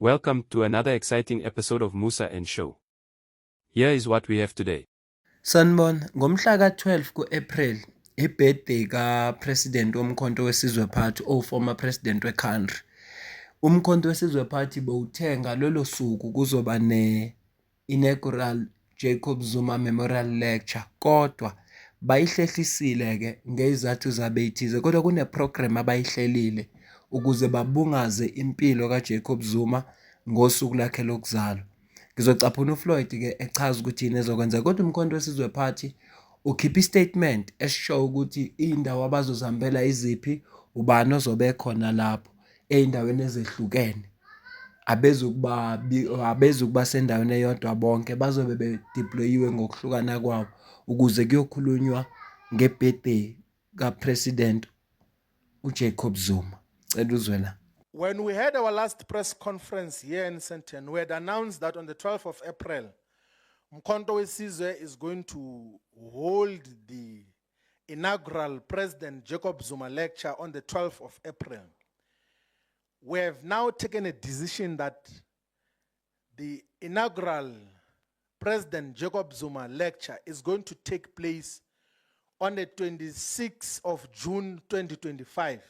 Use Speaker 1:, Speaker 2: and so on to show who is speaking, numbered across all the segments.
Speaker 1: Welcome to another exciting episode of Musa and Show. Here is what we have today.
Speaker 2: Sanibona, ngomhla ka-12 ku-April, ibirthday ka-President womkhonto wesizwe party former president we-country. Umkhonto wesizwe party bowuthenga lolo suku kuzoba ne-inaugural Jacob Zuma Memorial Lecture, kodwa bayihlehlisile-ke ngezathu zabeyithize, kodwa kune-program abayihlelile ukuze babungaze impilo ka-Jacob Zuma ngosuku lakhe lokuzalwa. Ngizocaphuna uFloyd-ke echaza ukuthi yini ezokwenza, kodwa umkhonto wesizwe party ukhipha istatement esisho ukuthi iy'ndawo abazozihambela iziphi, ubani ozobe khona lapho ey'ndaweni ezehlukene. Abezukuba sendaweni eyodwa bonke, bazobe bedeployiwe ngokuhlukana kwabo ukuze kuyokhulunywa ngebirthday ka-President uJacob Zuma. Cela uzwe la.
Speaker 3: When we had our last press conference here in Sandton, we had announced that on the 12th of April, Umkhonto Wesizwe is going to hold the inaugural President Jacob Zuma lecture on the 12th of April. We have now taken a decision that the inaugural President Jacob Zuma lecture is going to take place on the 26th of June 2025.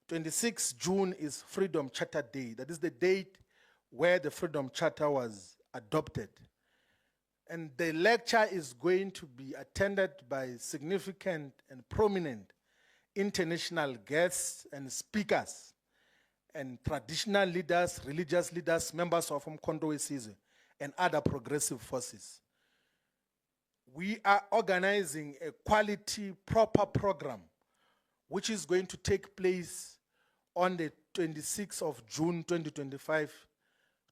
Speaker 3: 26 June is Freedom Charter Day. That is the date where the Freedom Charter was adopted. And the lecture is going to be attended by significant and prominent international guests and speakers and traditional leaders, religious leaders, members of Umkhonto Wesizwe, and other progressive forces. We are organizing a quality, proper program which is going to take place on the 26th of June 2025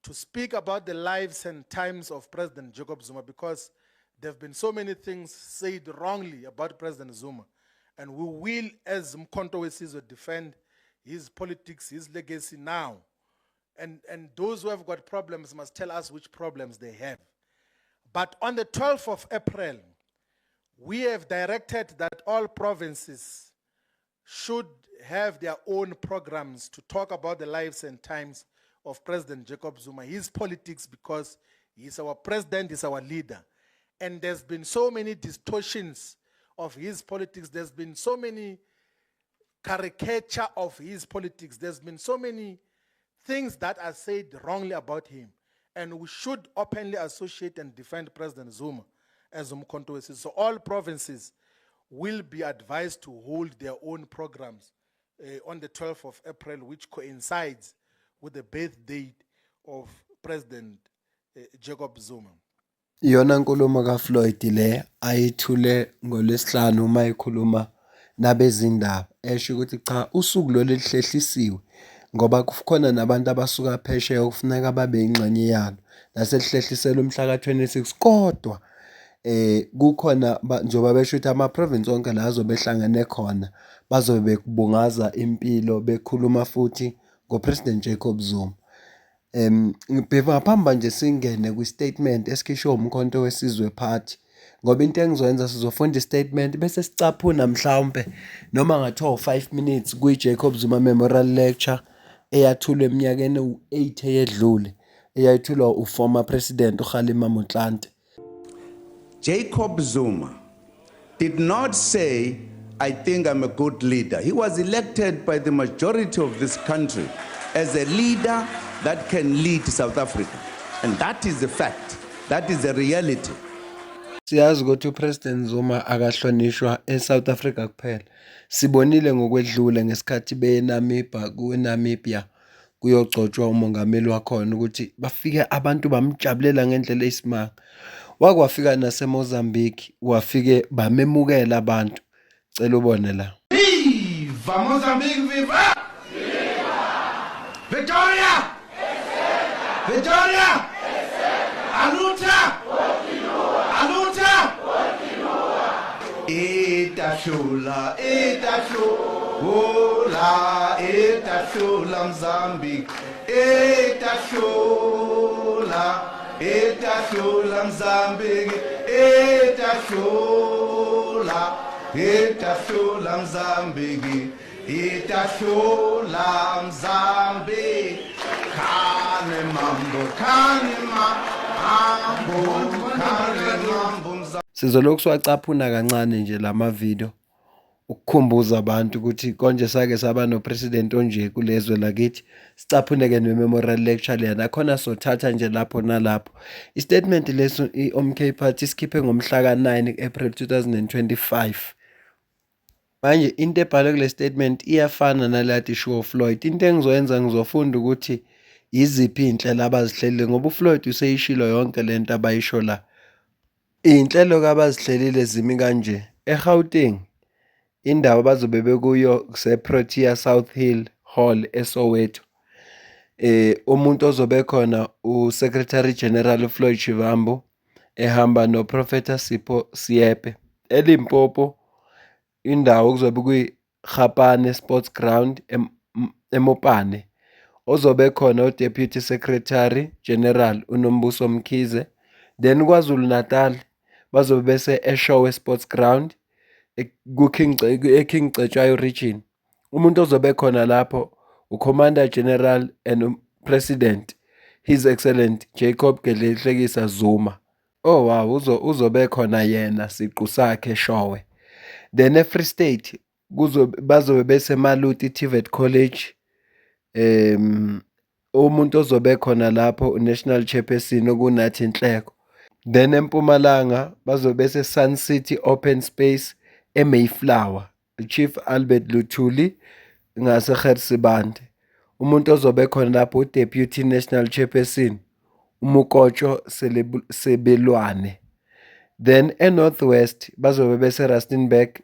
Speaker 3: to speak about the lives and times of President Jacob Zuma, because there have been so many things said wrongly about President Zuma. And we will, as Umkhonto Wesizwe, defend his politics, his legacy now. And those who have got problems must tell us which problems they have. But on the 12th of April, we have directed that all provinces should have their own programs to talk about the lives and times of President Jacob Zuma, his politics, because he's our president, he's our leader. And there's been so many distortions of his politics. There's been so many caricature of his politics. There's been so many things that are said wrongly about him. And we should openly associate and defend President Zuma as Umkhonto Wesizwe. So all provinces will be advised to hold their own programs on the 12th of April, which coincides with the birth date of President Jacob Zuma.
Speaker 2: Iyona nkulumo kaFloyd le ayithule ngoLwesihlanu uma ekhuluma nabezindaba, esho ukuthi cha, usuku lolu lihlehlisiwe ngoba kukhona nabantu abasuka phesheya okufuneka babe ingxenye yalo naselihlehlisiwe umhla ka-26, kodwa kukhona njengoba besho ukuthi ama-province onke la azobe behlangane khona bazobe bekubungaza impilo, bekhuluma futhi ngoPresident Jacob Zuma. Ngaphambi nje singene kwi-statement esikhishwe Umkhonto Wesizwe Party, ngoba into engizoyenza sizofunda i-statement bese sicaphuna mhlawumbe noma ngathiwa 5 minutes kwi-Jacob Zuma Memorial Lecture eyathulwa eminyakeni u-8 eyedlule, eyayithulwa uformer president uKgalema Motlanthe.
Speaker 4: Jacob Zuma did not say, I think I'm a good leader. He was elected by the majority of this country as a leader that can lead South Africa. And that is the fact. That is the reality.
Speaker 2: Siyazi ukuthi uPresident Zuma akahlonishwa eSouth Africa kuphela. Sibonile ngokwedlule ngesikhathi kuNamibia kuyogcotshwa umongameli wakhona ukuthi bafike abantu bamjabulela ngendlela eyisimanga. Wakwafika naseMozambique, wafike bamemukela abantu. Cela ubone la.
Speaker 3: Viva Mozambique, viva! Viva! Victoria! Victoria! Aluta! Aluta! Itashula, Itashula Mozambique. Itashula Mozambique. Itashula Mozambique. Itashula Mozambique.
Speaker 2: Sizolokhu siwacaphuna kancane nje lama video ukukhumbuza abantu ukuthi konje sake saba nopresident onje kulezwe lakithi. Sicaphuneke ne-memorial lecture leya nakhona sothatha nje lapho nalapho. I-statement leso i-OMK Party sikhiphe ngomhla ka-9 April 2025. Manje into ebhalwe kule statement iyafana nalati show Floyd. Into engizoyenza ngizofunda ukuthi yiziphi iy'nhlelo abazihlelile ngoba uFloyd useyishilo yonke lento abayisho la. Iy'nhlelo kabazihlelile zimi kanje: eGauteng indawo abazobe bekuyo kuse-Protea South Hill Hall eSoweto. Umuntu ozobe khona uSecretary General uFloyd Shivambu ehamba noProfessor Sipho Siepe. eLimpopo indawo kuzobe kuyi-Gapane Sports Ground eMopane. Ozobe khona uDeputy Secretary General uNombuso Mkhize. Then KwaZulu Natal bazobe bese eShowe Sports Ground eKing Cetshwayo region. Umuntu ozobe khona lapho uCommander General and President His Excellent Jacob Zuma. Oh wow, uzobe khona yena siqu sakhe eShowe. Then eFree State bazobe bese Maluti TVET College. Umuntu ozobe khona lapho uNational Chairperson okuNathi Nhleko. Then eMpumalanga bazobe bese Sun City Open Space eMayflower, Chief Albert Luthuli ngaseGersibande. Umuntu ozobe khona lapho uDeputy National Chairperson uMukotsho Sebelwane. Then eNorthwest bazobe bese Rustenburg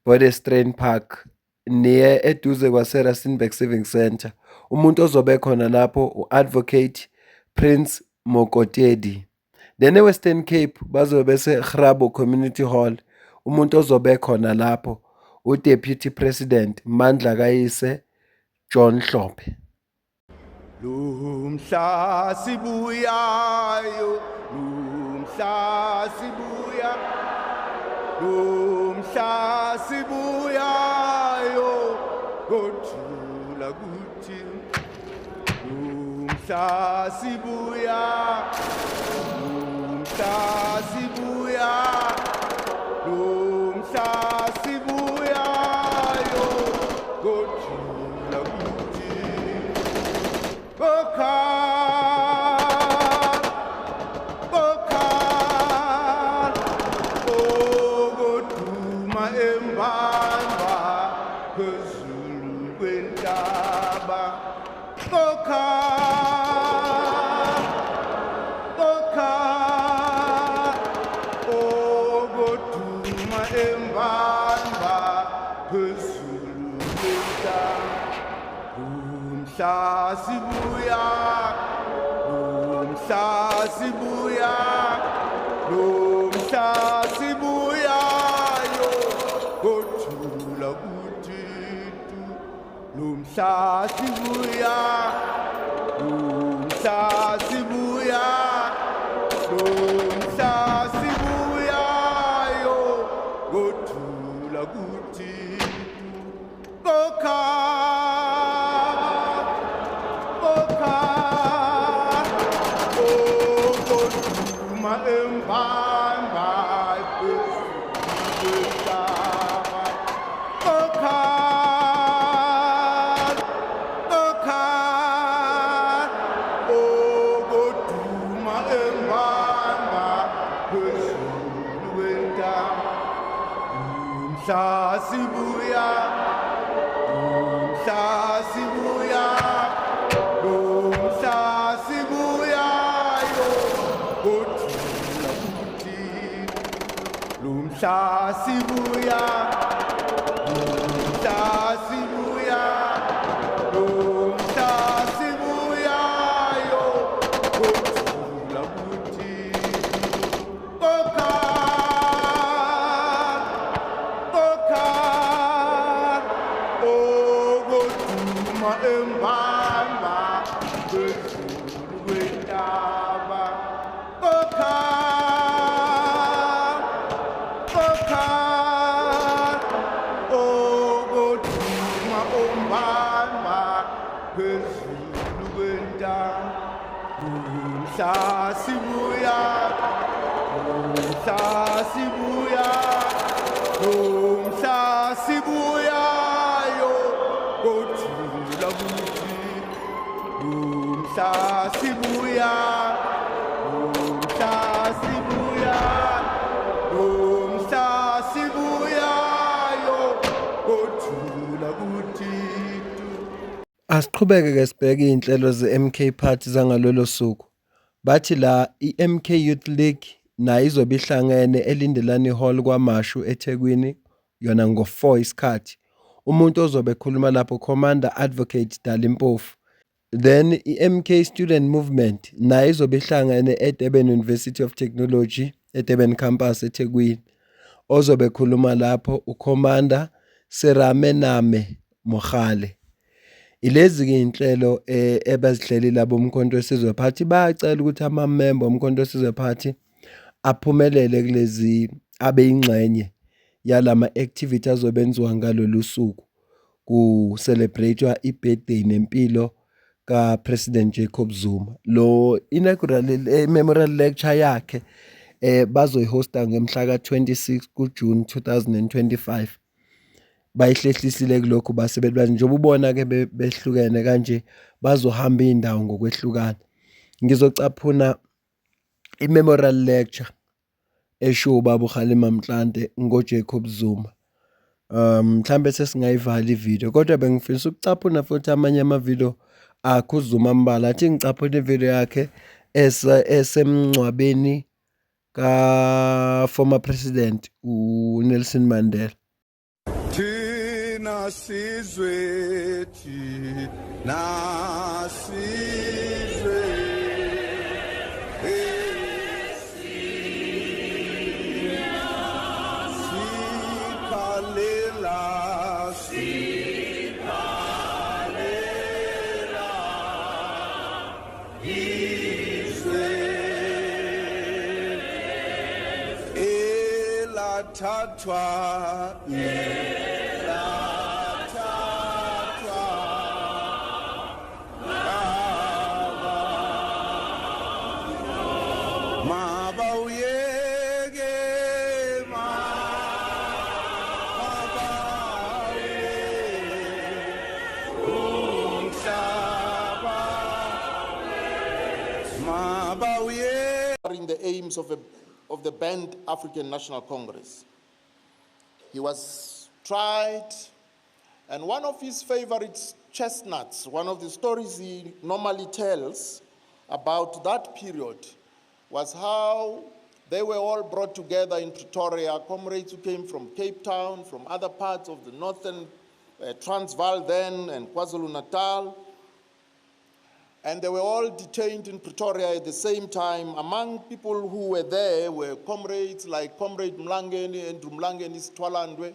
Speaker 2: Bodestrain Park near eduze kwase-Rustenburg Civic Center. Umuntu ozobe khona lapho u-Advocate Prince Mokotedi. Then eWestern Cape bazobe bese Grabo Community Hall. Umuntu ozobe khona lapho uDeputy President Mandla Kayise John Hlophe.
Speaker 4: Lumhla sibuyayo, lumhla sibuya, lumhla sibuyayo, gothula kuthi. Lumhla sibuya, lumhla sibuya, lumhla sibuyayo, gothula kuthi. Bokal, bokal, ogoduma embamba phezulu kwentaba. Bokal, bokal, ogoduma embamba phezulu kwentaba. Lumhla sibuya, lumhla sibuya, lumhla sibuyayo, gothula kuthi. Lumhla sibuya, lumhla sibuya, lumhla sibuyayo, gothula kuthi. Bokal, bokal, ogoduma embamba phezulu kwentaba. Bokal, bokal, ogoduma embamba phezulu kwentaba. Lumhla sibuya, lumhla sibuya, lumhla sibuyayo, gothula kuthi. Lumhla sibuya, lumhla sibuya, lumhla sibuyayo, gothula kuthi. Bokal, bokal, ogoduma embamba phezulu kwentaba. Bokal, bokal, ogoduma ombamba phezulu kwentaba.
Speaker 5: Mhla sibuya, mhla sibuya, mhla sibuya yo, kothula kuthi. Mhla sibuya, mhla sibuya, mhla sibuya yo, kothula kuthi.
Speaker 2: Asiqhubeke ke sibheke iy'nhlelo ze-MK Party zangalolo suku. Bathi la i-MK Youth League nayo izobe ihlangene eLindelani Hall kwaMashu eThekwini yona ngo-4 isikhathi. Umuntu ozobe ekhuluma lapho Commander Advocate Dalimpofu. Then i-MK Student Movement nayo izobe ihlangene eDurban University of Technology eDurban campus eThekwini. Ozobe ekhuluma lapho uCommander Seramename Mogale. Ilezi-ke iy'nhlelo ebazihleli labo Umkhonto Wesizwe Party bayacela ukuthi ama-member Umkhonto Wesizwe Party aphumelele kulezi abe yingxenye yalama-activity azobe enziwa ngalolu suku ku-celebrate-wa i-birthday nempilo ka-President Jacob Zuma. Lo inaugural memorial lecture yakhe bazoyihosta ngemhla ka-26 kuJune 2025. Bayihlehlisile kulokhu basebenzi njengoba ubona ke behlukene kanje bazohamba indawo ngokwehlukana. Ngizocaphuna i-memorial lecture esho ubaba uKhalima Mntlante ngoJacob Zuma. Mhlambe sesingayivala ivideo kodwa bengifisa ukucaphuna futhi amanye amavideo akho uZuma Mbala athi ngicaphuna ivideo yakhe esemncwabeni ka former president uNelson Mandela.
Speaker 5: Thina sizwe, thina sizwe, sikhalela, sikhalela, izwe elathathwa.
Speaker 6: The aims of the banned African National Congress. He was tried, and one of his favorite chestnuts, one of the stories he normally tells about that period was how they were all brought together in Pretoria, comrades who came from Cape Town, from other parts of the northern Transvaal then, and KwaZulu-Natal. And they were all detained in Pretoria at the same time. Among people who were there were comrades like Comrade Mlangeni, Andrew Mlangeni's Twalandwe,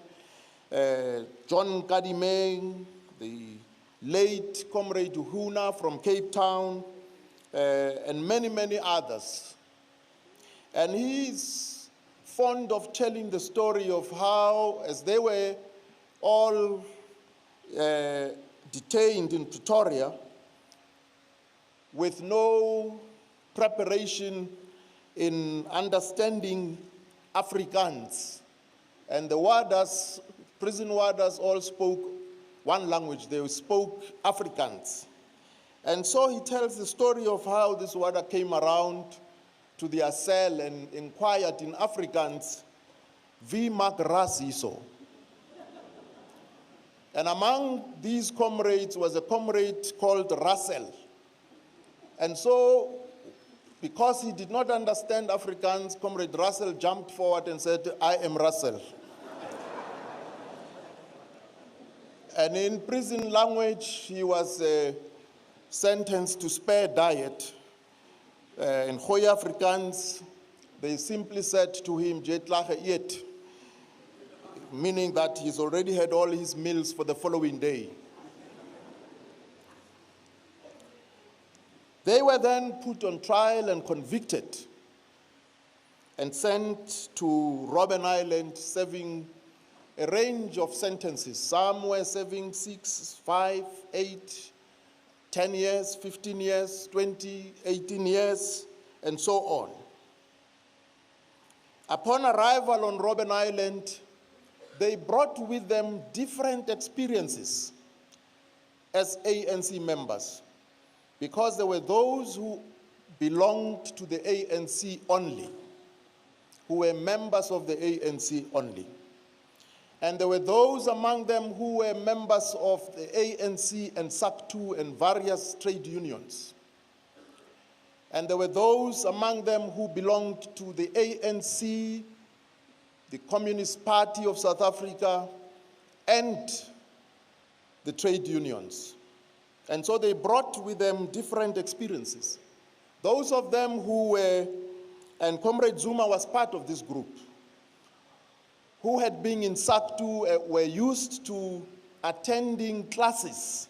Speaker 6: John Kadimeng, the late Comrade Uhuna from Cape Town, and many, many others. And he's fond of telling the story of how, as they were all detained in Pretoria, with no preparation in understanding Afrikaans. And the warders, prison warders all spoke one language, they spoke Afrikaans. And so he tells the story of how this warder came around to their cell and inquired in Afrikaans, "Wie maak ras hierso?" And among these comrades was a comrade called Russell. And so, because he did not understand Afrikaans, Comrade Russell jumped forward and said, "I am Russell." And in prison language, he was sentenced to spare diet. In Goeie Afrikaans, they simply said to him, "Jetlage eet," meaning that he's already had all his meals for the following day. They were then put on trial and convicted and sent to Robben Island, serving a range of sentences. Some were serving 6, 5, 8, 10 years, 15 years, 20, 18 years, and so on. Upon arrival on Robben Island, they brought with them different experiences as ANC members, because there were those who belonged to the ANC only, who were members of the ANC only. And there were those among them who were members of the ANC and SACTU and various trade unions. And there were those among them who belonged to the ANC, the Communist Party of South Africa, and the trade unions. And so they brought with them different experiences. Those of them who were, and Comrade Zuma was part of this group, who had been in SACTU were used to attending classes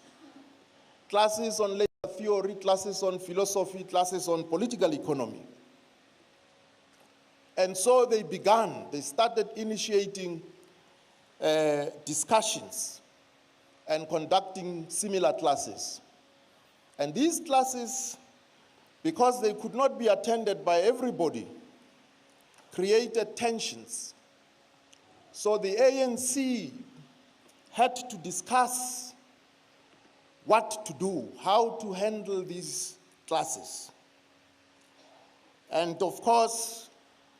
Speaker 6: on labor theory, classes on philosophy, classes on political economy. And so they started initiating discussions and conducting similar classes. And these classes, because they could not be attended by everybody, created tensions. So the ANC had to discuss what to do, how to handle these classes. And of course,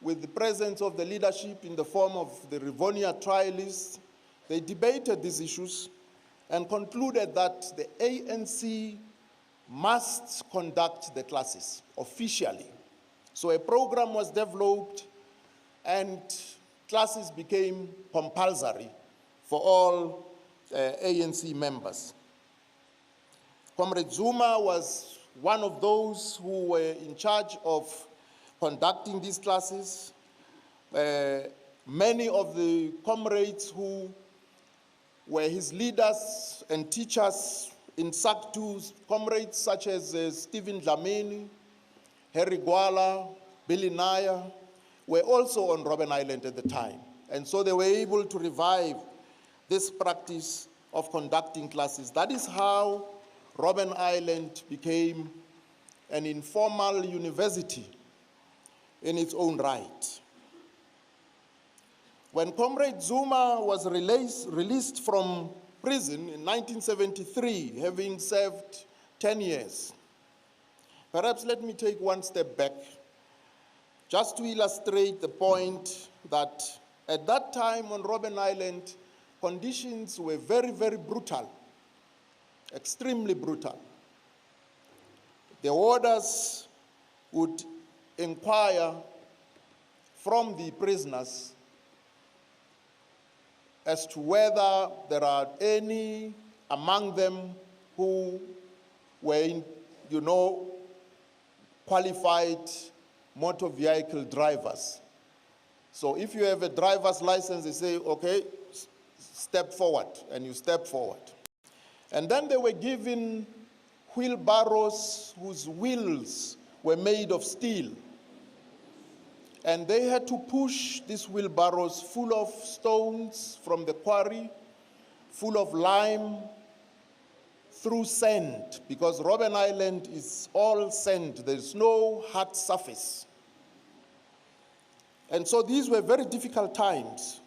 Speaker 6: with the presence of the leadership in the form of the Rivonia trialists, they debated these issues and concluded that the ANC must conduct the classes officially. So a program was developed and classes became compulsory for all ANC members. Comrade Zuma was one of those who were in charge of conducting these classes. Many of the comrades who were his leaders and teachers in SACTU, comrades such as Stephen Dlamini, Harry Gwala, Billy Naya, were also on Robben Island at the time. And so they were able to revive this practice of conducting classes. That is how Robben Island became an informal university in its own right. When Comrade Zuma was released from prison in 1973, having served 10 years, perhaps let me take one step back just to illustrate the point that at that time on Robben Island, conditions were very, very brutal, extremely brutal. The warders would inquire from the prisoners as to whether there are any among them who were, qualified motor vehicle drivers. So if you have a driver's license, they say, okay, step forward, and you step forward. And then they were given wheelbarrows whose wheels were made of steel. And they had to push these wheelbarrows full of stones from the quarry, full of lime, through sand, because Robben Island is all sand. There's no hard surface. And so these were very difficult times.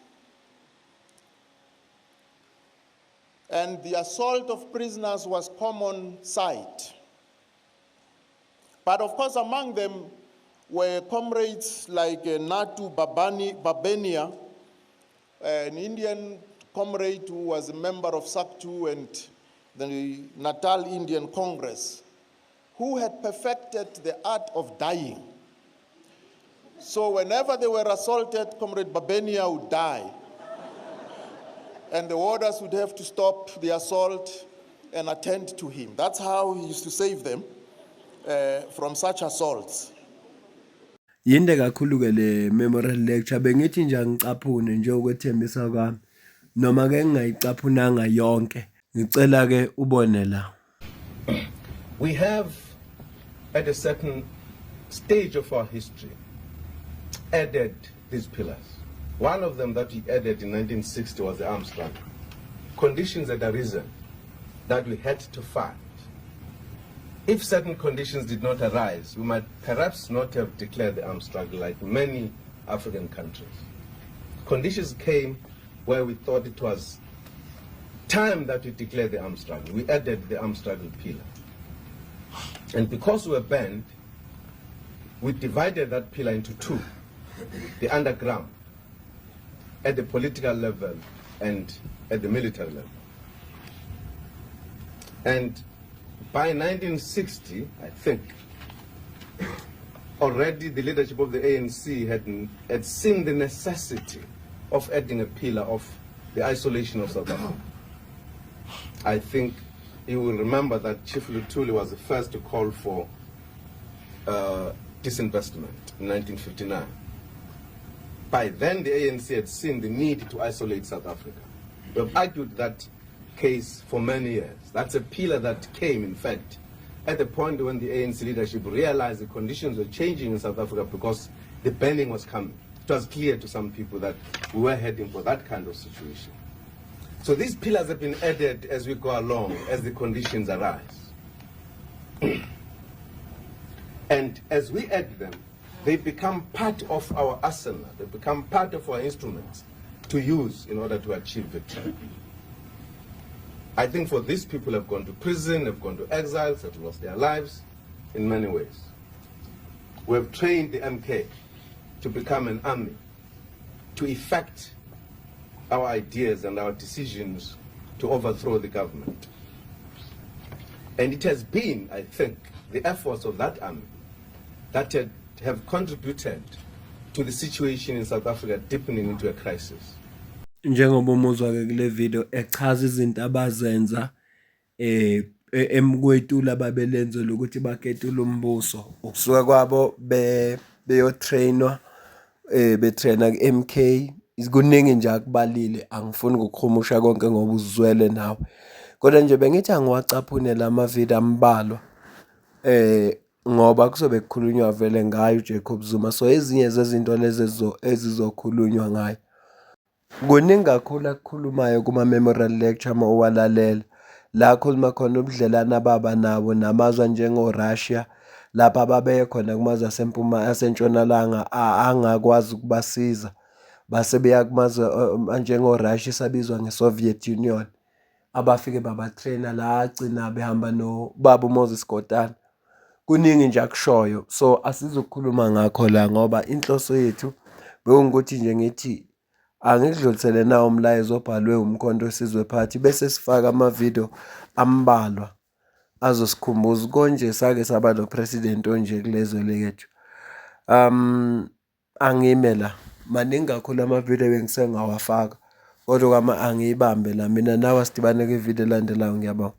Speaker 6: And the assault of prisoners was common sight. But of course, among them were comrades like Natu Babenia, an Indian comrade who was a member of SACTU and the Natal Indian Congress, who had perfected the art of dying. So whenever they were assaulted, Comrade Babenia would die. And the warders would have to stop the assault and attend to him. That's how he used to save them from such assaults.
Speaker 2: Yinde kakhulu ke le memorial lecture bengithi nje ngicaphune nje ukwethembisa kwami noma ke ngingayicaphunanga yonke ngicela ke ubone la.
Speaker 7: We have at a certain stage of our history added these pillars. One of them that we added in 1960 was the arms struggle. Conditions had arisen that we had to fight. if certain conditions did not arise, we might perhaps not have declared the armed struggle like many African countries. Conditions came where we thought it was time that we declared the armed struggle. We added the armed struggle pillar. And because we were banned, we divided that pillar into two, the underground, at the political level and at the military level. And by 1960, I think, already the leadership of the ANC had seen the necessity of adding a pillar of the isolation of South Africa. I think you will remember that Chief Luthuli was the first to call for disinvestment in 1959. By then, the ANC had seen the need to isolate South Africa. We have argued that case for many years. That's a pillar that came, in fact, at the point when the ANC leadership realized the conditions were changing in South Africa because the banning was coming. It was clear to some people that we were heading for that kind of situation. So these pillars have been added as we go along, as the conditions arise. And as we add them, they become part of our arsenal. They become part of our instruments to use in order to achieve victory. I think for these people have gone to prison, have gone to exile, have lost their lives in many ways. We have trained the MK to become an army, to effect our ideas and our decisions to overthrow the government. And it has been, I think, the efforts of that army that have contributed to the situation in South Africa deepening into a crisis.
Speaker 2: Njengoba umuzwa-ke kule video echaza izinto abazenza emkwetula babelenzela ukuthi baketule umbuso ukusuka kwabo beyotrainwa betraina ku-MK kuningi nje akubalile, angifuni ukukhumusha konke ngoba uzwele nawe, kodwa nje bengithi angiwacaphune lama video ambalwa ngoba kuzobe kukhulunywa vele ngayo uJacob Zuma, so ezinye zezinto lezi ezizokhulunywa ngayo kuningi kakhulu akukhulumayo kuma-memorial lecture uma uwalalela, la khuluma khona ubudlelwane baba nabo namazwe njengo-Russia lapha babeye khona kumazwe asentshonalanga angakwazi ukubasiza, base beya kumazwe njengo-Russia isabizwa nge-Soviet Union, abafike babatraina la agcina behamba nobaba uMoses Kotane. Kuningi nje akushoyo, so asizukukhuluma ngakho la ngoba inhloso yethu bekungukuthi nje ngithi angikudlulisele nawo umlayezo obhalwe umkhonto wesizwe phathi bese sifaka amavidiyo ambalwa azosikhumbuza konje sake saba nopresident onje kulezwe lethu. Angime la maningi kakhulu amavidiyo bengisengawafaka kodwa kwama angiyibambe la mina nawe sidibane kwividiyo elandelayo, ngiyabonga.